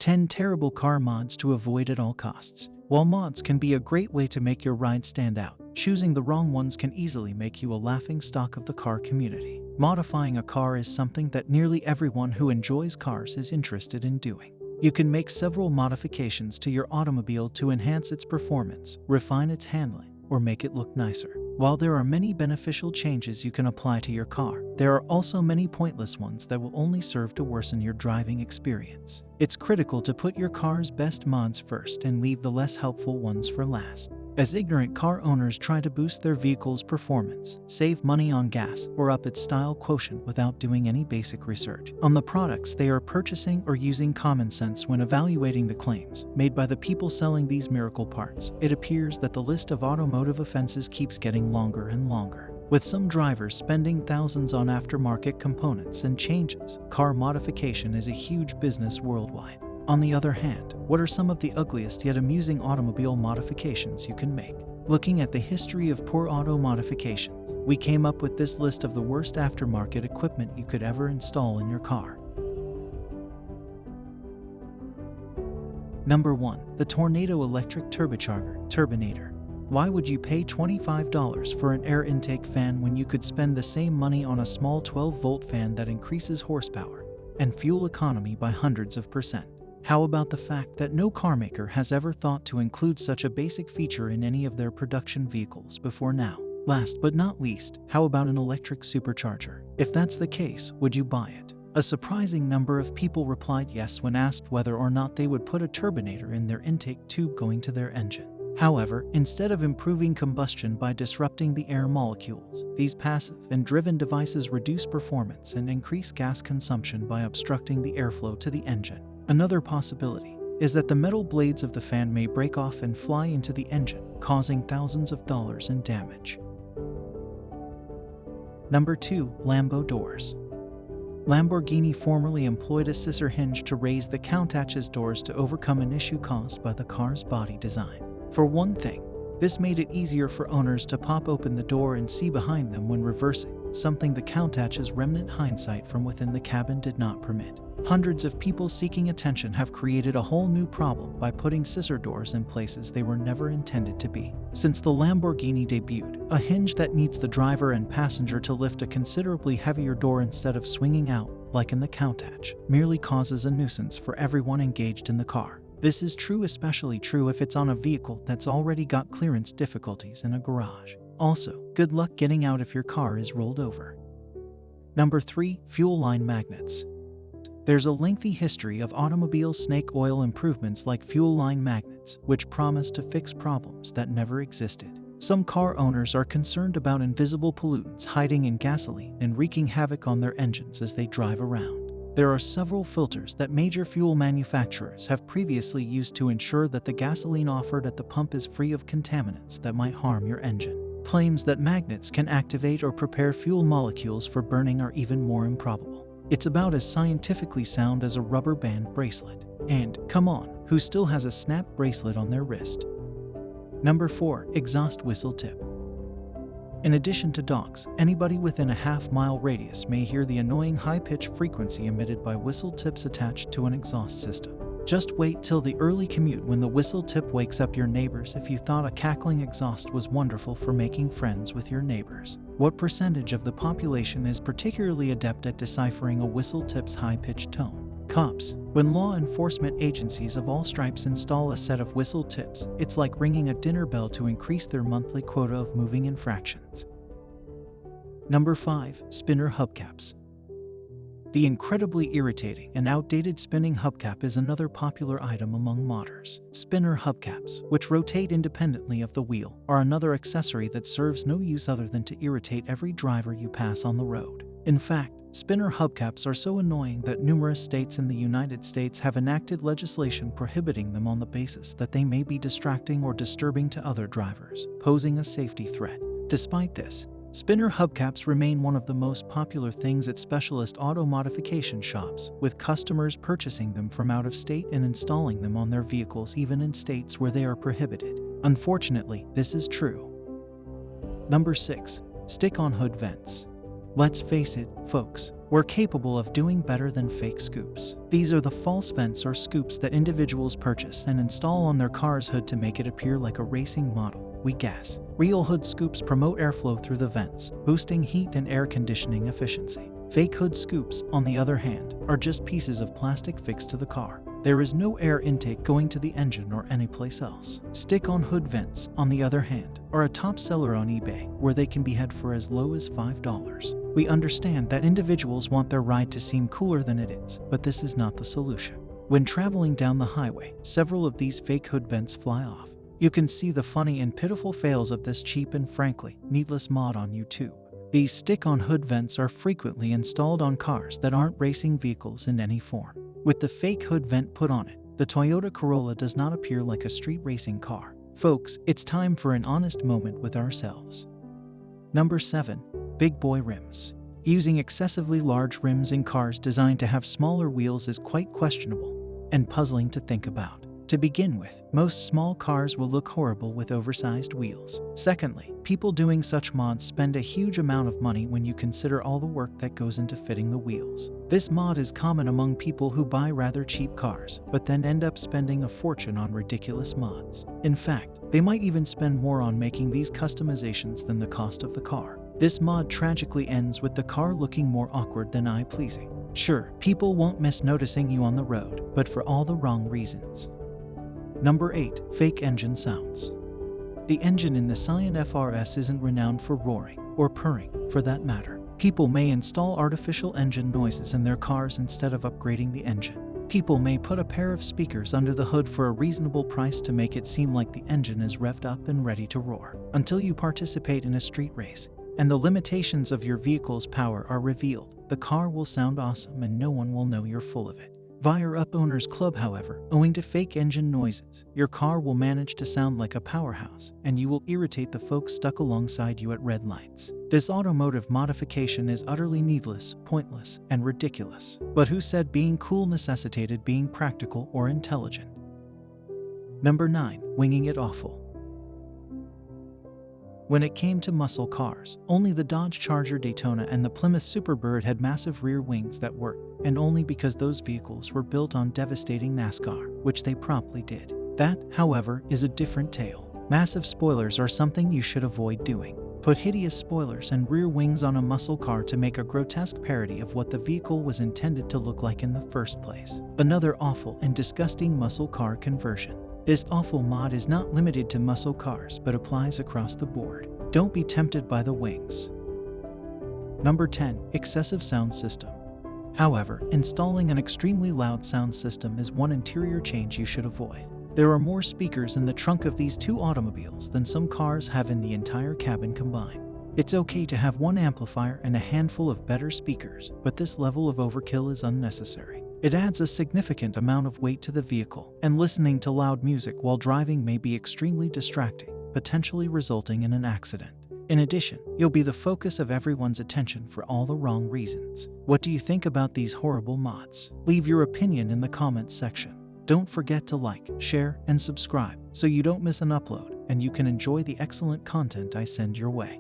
10 terrible car mods to avoid at all costs. While mods can be a great way to make your ride stand out, choosing the wrong ones can easily make you a laughingstock of the car community. Modifying a car is something that nearly everyone who enjoys cars is interested in doing. You can make several modifications to your automobile to enhance its performance, refine its handling, or make it look nicer. While there are many beneficial changes you can apply to your car, there are also many pointless ones that will only serve to worsen your driving experience. It's critical to put your car's best mods first and leave the less helpful ones for last. As ignorant car owners try to boost their vehicle's performance, save money on gas, or up its style quotient without doing any basic research on the products they are purchasing or using common sense when evaluating the claims made by the people selling these miracle parts, it appears that the list of automotive offenses keeps getting longer and longer. With some drivers spending thousands on aftermarket components and changes, car modification is a huge business worldwide. On the other hand, what are some of the ugliest yet amusing automobile modifications you can make? Looking at the history of poor auto modifications, we came up with this list of the worst aftermarket equipment you could ever install in your car. Number 1. The Tornado Electric Turbocharger, Turbinator. Why would you pay $25 for an air intake fan when you could spend the same money on a small 12-volt fan that increases horsepower and fuel economy by hundreds of %? How about the fact that no carmaker has ever thought to include such a basic feature in any of their production vehicles before now? Last but not least, how about an electric supercharger? If that's the case, would you buy it? A surprising number of people replied yes when asked whether or not they would put a turbinator in their intake tube going to their engine. However, instead of improving combustion by disrupting the air molecules, these passive and driven devices reduce performance and increase gas consumption by obstructing the airflow to the engine. Another possibility is that the metal blades of the fan may break off and fly into the engine, causing thousands of dollars in damage. Number 2. Lambo Doors. Lamborghini formerly employed a scissor hinge to raise the Countach's doors to overcome an issue caused by the car's body design. For one thing, this made it easier for owners to pop open the door and see behind them when reversing, something the Countach's remnant hindsight from within the cabin did not permit. Hundreds of people seeking attention have created a whole new problem by putting scissor doors in places they were never intended to be. Since the Lamborghini debuted, a hinge that needs the driver and passenger to lift a considerably heavier door instead of swinging out, like in the Countach, merely causes a nuisance for everyone engaged in the car. This is especially true if it's on a vehicle that's already got clearance difficulties in a garage. Also, good luck getting out if your car is rolled over. Number 3. Fuel line magnets. There's a lengthy history of automobile snake oil improvements like fuel line magnets, which promise to fix problems that never existed. Some car owners are concerned about invisible pollutants hiding in gasoline and wreaking havoc on their engines as they drive around. There are several filters that major fuel manufacturers have previously used to ensure that the gasoline offered at the pump is free of contaminants that might harm your engine. Claims that magnets can activate or prepare fuel molecules for burning are even more improbable. It's about as scientifically sound as a rubber band bracelet. And, come on, who still has a snap bracelet on their wrist? Number 4. Exhaust whistle tip. In addition to dogs, anybody within a half-mile radius may hear the annoying high-pitched frequency emitted by whistle tips attached to an exhaust system. Just wait till the early commute when the whistle tip wakes up your neighbors if you thought a cackling exhaust was wonderful for making friends with your neighbors. What percentage of the population is particularly adept at deciphering a whistle tip's high-pitched tone? Cops. When law enforcement agencies of all stripes install a set of whistle tips, it's like ringing a dinner bell to increase their monthly quota of moving infractions. Number 5. Spinner hubcaps. The incredibly irritating and outdated spinning hubcap is another popular item among modders. Spinner hubcaps, which rotate independently of the wheel, are another accessory that serves no use other than to irritate every driver you pass on the road. In fact, spinner hubcaps are so annoying that numerous states in the United States have enacted legislation prohibiting them on the basis that they may be distracting or disturbing to other drivers, posing a safety threat. Despite this, spinner hubcaps remain one of the most popular things at specialist auto modification shops, with customers purchasing them from out of state and installing them on their vehicles even in states where they are prohibited. Unfortunately, this is true. Number 6. Stick-on hood vents. Let's face it, folks, we're capable of doing better than fake scoops. These are the false vents or scoops that individuals purchase and install on their car's hood to make it appear like a racing model. We guess. Real hood scoops promote airflow through the vents, boosting heat and air conditioning efficiency. Fake hood scoops, on the other hand, are just pieces of plastic fixed to the car. There is no air intake going to the engine or anyplace else. Stick-on hood vents, on the other hand, are a top seller on eBay, where they can be had for as low as $5. We understand that individuals want their ride to seem cooler than it is, but this is not the solution. When traveling down the highway, several of these fake hood vents fly off. You can see the funny and pitiful fails of this cheap and frankly needless mod on YouTube. These stick-on hood vents are frequently installed on cars that aren't racing vehicles in any form. With the fake hood vent put on it, the Toyota Corolla does not appear like a street racing car. Folks, it's time for an honest moment with ourselves. Number 7. Big boy rims. Using excessively large rims in cars designed to have smaller wheels is quite questionable and puzzling to think about. To begin with, most small cars will look horrible with oversized wheels. Secondly, people doing such mods spend a huge amount of money when you consider all the work that goes into fitting the wheels. This mod is common among people who buy rather cheap cars, but then end up spending a fortune on ridiculous mods. In fact, they might even spend more on making these customizations than the cost of the car. This mod tragically ends with the car looking more awkward than eye-pleasing. Sure, people won't miss noticing you on the road, but for all the wrong reasons. Number 8. Fake engine sounds. The engine in the Scion FRS isn't renowned for roaring, or purring, for that matter. People may install artificial engine noises in their cars instead of upgrading the engine. People may put a pair of speakers under the hood for a reasonable price to make it seem like the engine is revved up and ready to roar. Until you participate in a street race, and the limitations of your vehicle's power are revealed, the car will sound awesome and no one will know you're full of it. Via Up Owners Club, however, owing to fake engine noises, your car will manage to sound like a powerhouse, and you will irritate the folks stuck alongside you at red lights. This automotive modification is utterly needless, pointless, and ridiculous. But who said being cool necessitated being practical or intelligent? Number 9. Winging it awful. When it came to muscle cars, only the Dodge Charger Daytona and the Plymouth Superbird had massive rear wings that worked, and only because those vehicles were built on devastating NASCAR, which they promptly did. That, however, is a different tale. Massive spoilers are something you should avoid doing. Put hideous spoilers and rear wings on a muscle car to make a grotesque parody of what the vehicle was intended to look like in the first place. Another awful and disgusting muscle car conversion. This awful mod is not limited to muscle cars but applies across the board. Don't be tempted by the wings. Number 10. Excessive sound system. However, installing an extremely loud sound system is one interior change you should avoid. There are more speakers in the trunk of these two automobiles than some cars have in the entire cabin combined. It's okay to have one amplifier and a handful of better speakers, but this level of overkill is unnecessary. It adds a significant amount of weight to the vehicle, and listening to loud music while driving may be extremely distracting, potentially resulting in an accident. In addition, you'll be the focus of everyone's attention for all the wrong reasons. What do you think about these horrible mods? Leave your opinion in the comments section. Don't forget to like, share, and subscribe so you don't miss an upload and you can enjoy the excellent content I send your way.